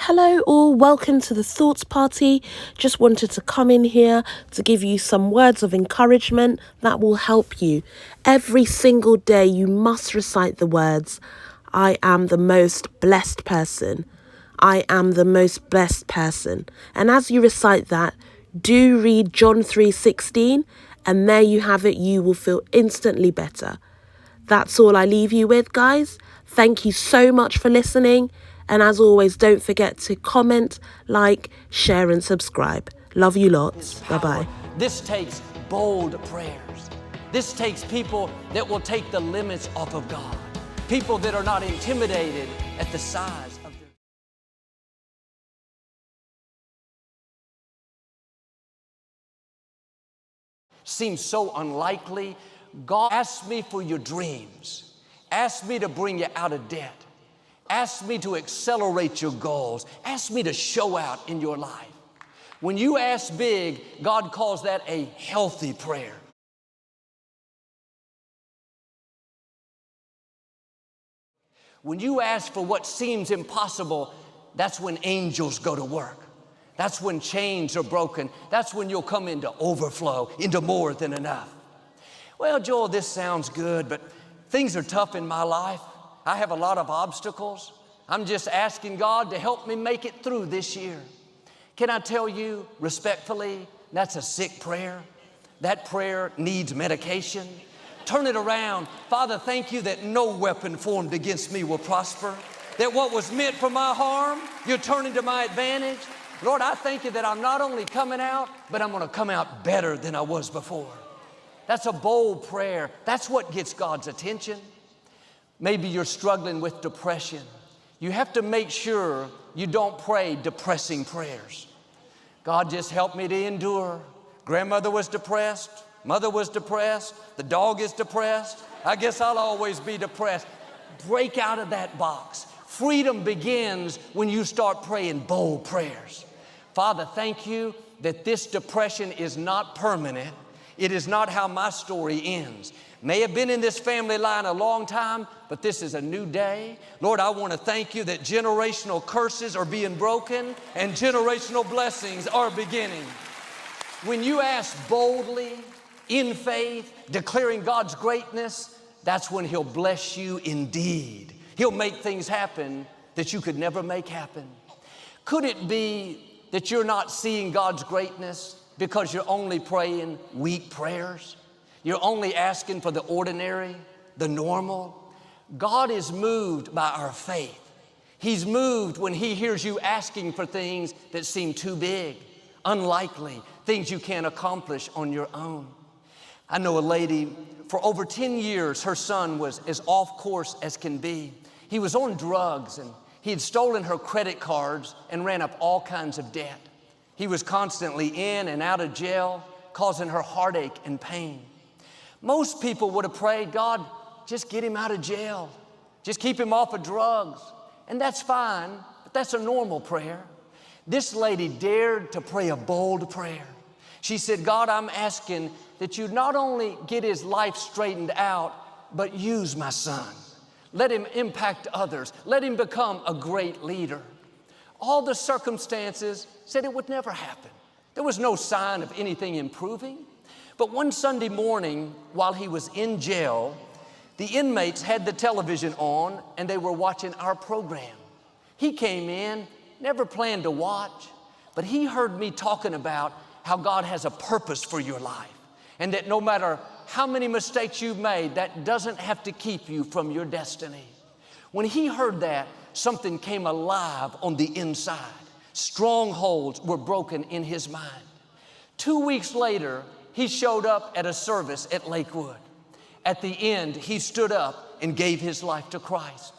Hello all, welcome to the Thoughts Party. Just wanted to come in here to give you some words of encouragement that will help you. Every single day you must recite the words, I am the most blessed person. I am the most blessed person. And as you recite that, do read John 3:16, and there you have it, you will feel instantly better. That's all I leave you with, guys. Thank you so much for listening. And as always, don't forget to comment, like, share, and subscribe. Love you lots. Bye-bye. This takes bold prayers. This takes people that will take the limits off of God. People that are not intimidated at the size of their... Seems so unlikely. God asked me for your dreams. Asked me to bring you out of debt. Ask me to accelerate your goals. Ask me to show out in your life. When you ask big, God calls that a healthy prayer. When you ask for what seems impossible, that's when angels go to work. That's when chains are broken. That's when you'll come into overflow, into more than enough. Well, Joel, this sounds good, but things are tough in my life. I have a lot of obstacles. I'm just asking God to help me make it through this year. Can I tell you respectfully, that's a sick prayer. That prayer needs medication. Turn it around. Father, thank you that no weapon formed against me will prosper. That what was meant for my harm, you're turning to my advantage. Lord, I thank you that I'm not only coming out, but I'm going to come out better than I was before. That's a bold prayer. That's what gets God's attention. Maybe you're struggling with depression. You have to make sure you don't pray depressing prayers. God, just help me to endure. Grandmother was depressed. Mother was depressed. The dog is depressed. I guess I'll always be depressed. Break out of that box. Freedom begins when you start praying bold prayers. Father, thank you that this depression is not permanent. It is not how my story ends. May have been in this family line a long time, but this is a new day. Lord, I want to thank you that generational curses are being broken and generational blessings are beginning. When you ask boldly, in faith, declaring God's greatness, that's when He'll bless you indeed. He'll make things happen that you could never make happen. Could it be that you're not seeing God's greatness because you're only praying weak prayers? You're only asking for the ordinary, the normal. God is moved by our faith. He's moved when He hears you asking for things that seem too big, unlikely, things you can't accomplish on your own. I know a lady, for over 10 years, her son was as off course as can be. He was on drugs and he had stolen her credit cards and ran up all kinds of debt. He was constantly in and out of jail, causing her heartache and pain. Most people would have prayed, God, just get him out of jail. Just keep him off of drugs. And that's fine, but that's a normal prayer. This lady dared to pray a bold prayer. She said, God, I'm asking that you not only get his life straightened out, but use my son. Let him impact others. Let him become a great leader. All the circumstances said it would never happen. There was no sign of anything improving. But one Sunday morning, while he was in jail, the inmates had the television on and they were watching our program. He came in, never planned to watch, but he heard me talking about how God has a purpose for your life and that no matter how many mistakes you've made, that doesn't have to keep you from your destiny. When he heard that, something came alive on the inside. Strongholds were broken in his mind. 2 weeks later, he showed up at a service at Lakewood. At the end, he stood up and gave his life to Christ.